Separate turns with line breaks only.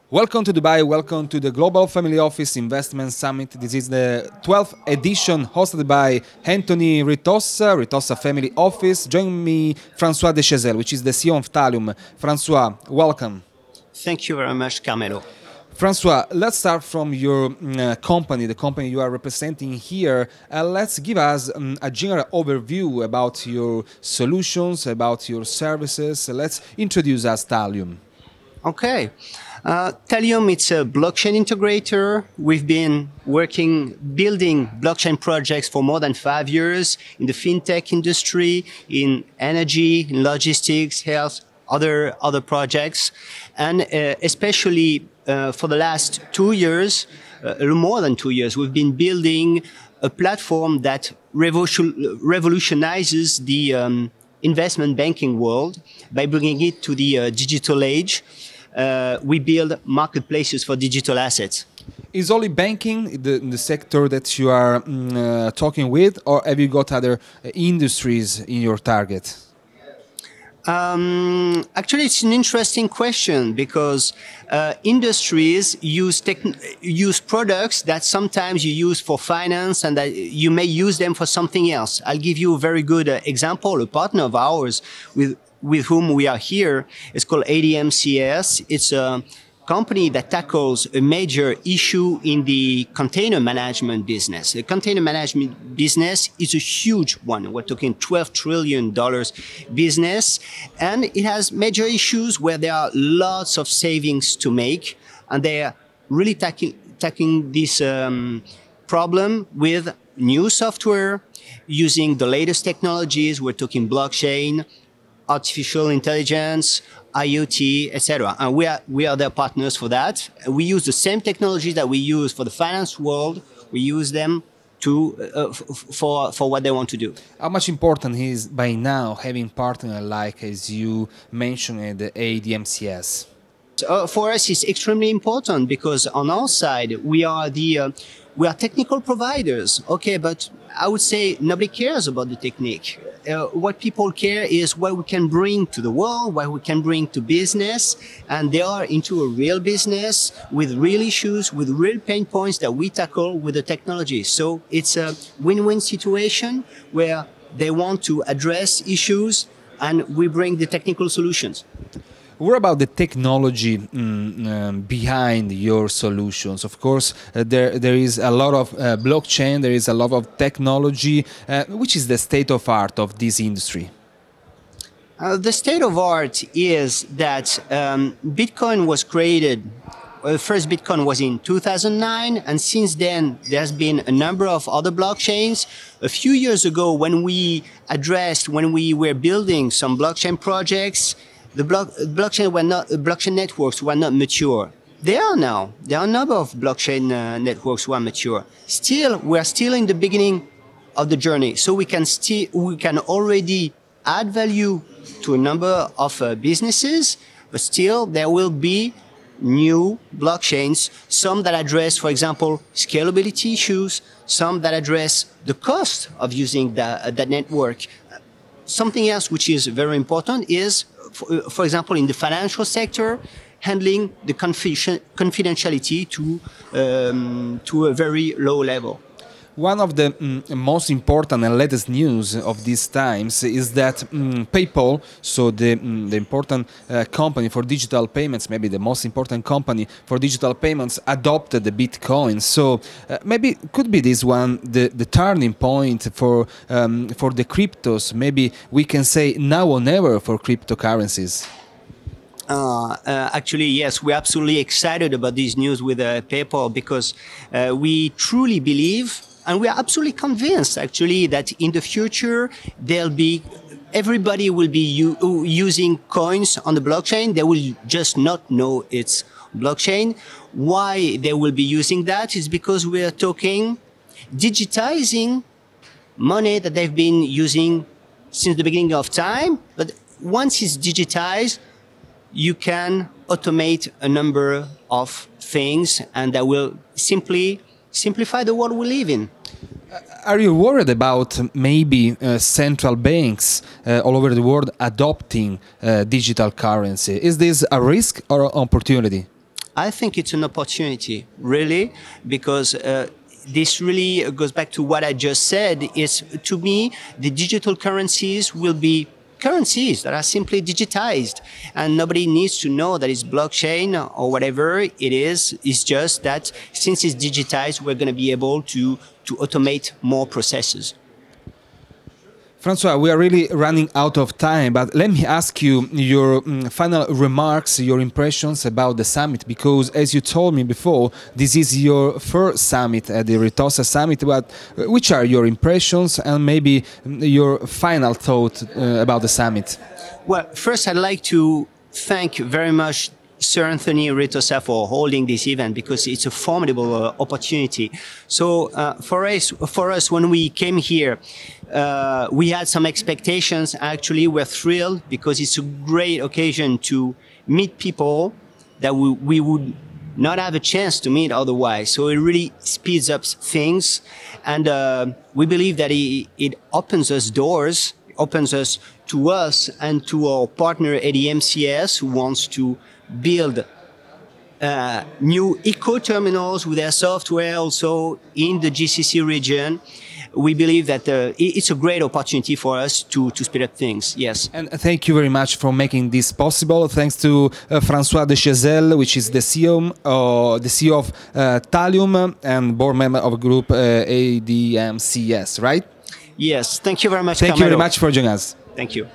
Welcome to Dubai, welcome to the Global Family Office Investment Summit. This is the 12th edition hosted by Anthony Ritossa Family Office. Join me, François Deschezelle, which is the CEO of Thallium. François, welcome.
Thank you very much, Carmelo.
François, let's start from your company, the company you are representing here. Let's give us a general overview about your solutions, about your services. Let's introduce us Thallium.
Okay. Thallium, it's a blockchain integrator. We've been building blockchain projects for more than 5 years in the fintech industry, in energy, in logistics, health, other projects. And especially for the last 2 years, more than 2 years, we've been building a platform that revolutionizes the investment banking world by bringing it to the digital age. We build marketplaces for digital assets.
Is only banking the sector that you are talking with, or have you got other industries in your target?
Actually, it's an interesting question because industries use products that sometimes you use for finance and that you may use them for something else. I'll give you a very good example. A partner of ours with whom we are here is called ADMCS. It's a company that tackles a major issue in the container management business. The container management business is a huge one. We're talking $12 trillion business, and it has major issues where there are lots of savings to make, and they are really tackling this problem with new software, using the latest technologies. We're talking blockchain, artificial intelligence, IoT, etc. And we are their partners for that. We use the same technologies that we use for the finance world. We use them for what they want to do.
How much important is by now having partner like, as you mentioned, the ADMCS?
For us, it's extremely important because on our side, we are technical providers. Okay, but I would say nobody cares about the technique. What people care is what we can bring to the world, what we can bring to business, and they are into a real business with real issues, with real pain points that we tackle with the technology. So it's a win-win situation where they want to address issues and we bring the technical solutions.
What about the technology behind your solutions? Of course, there is a lot of blockchain, there is a lot of technology. Which is the state of art of this industry?
The state of art is that Bitcoin was created. The first Bitcoin was in 2009, and since then there's been a number of other blockchains. A few years ago, when we were building some blockchain projects, the blockchain networks were not mature. They are now. There are a number of blockchain networks who are mature. Still, we are still in the beginning of the journey. So we can already add value to a number of businesses, but still there will be new blockchains, some that address, for example, scalability issues, some that address the cost of using that network. Something else which is very important is, for example, in the financial sector, handling the confidentiality to a very low level.
One of the most important and latest news of these times is that PayPal, so the important company for digital payments, maybe the most important company for digital payments, adopted the Bitcoin. So maybe could be this one the turning point for the cryptos. Maybe we can say now or never for cryptocurrencies.
Actually, yes, we're absolutely excited about this news with PayPal because we truly believe, and we are absolutely convinced, actually, that in the future everybody will be using coins on the blockchain. They will just not know it's blockchain. Why they will be using that is because we are talking digitizing money that they've been using since the beginning of time. But once it's digitized, you can automate a number of things, and that will simply simplify the world we live in.
Are you worried about maybe central banks all over the world adopting digital currency? Is this a risk or an opportunity?
I think it's an opportunity, really, because this really goes back to what I just said. Is, to me, the digital currencies will be currencies that are simply digitized, and nobody needs to know that it's blockchain or whatever it is. It's just that since it's digitized, we're going to be able to automate more processes.
Francois, we are really running out of time, but let me ask you your final remarks, your impressions about the summit, because as you told me before, this is your first summit at the Ritossa Summit, but which are your impressions and maybe your final thought about the summit?
Well, first I'd like to thank very much Sir Anthony Ritossa for holding this event, because it's a formidable opportunity. So for us, when we came here, we had some expectations. Actually, we're thrilled because it's a great occasion to meet people that we would not have a chance to meet otherwise. So it really speeds up things, and we believe that it opens us doors, opens us to us and to our partner at the MCS, who wants to build new eco-terminals with their software also in the GCC region. We believe that it's a great opportunity for us to speed up things, yes.
And thank you very much for making this possible. Thanks to Francois de Chazelles, which is the CEO of Thallium and board member of group ADMCS, right?
Yes, thank you very much,
Thank
Carmelo.
you very much for joining us.
Thank you.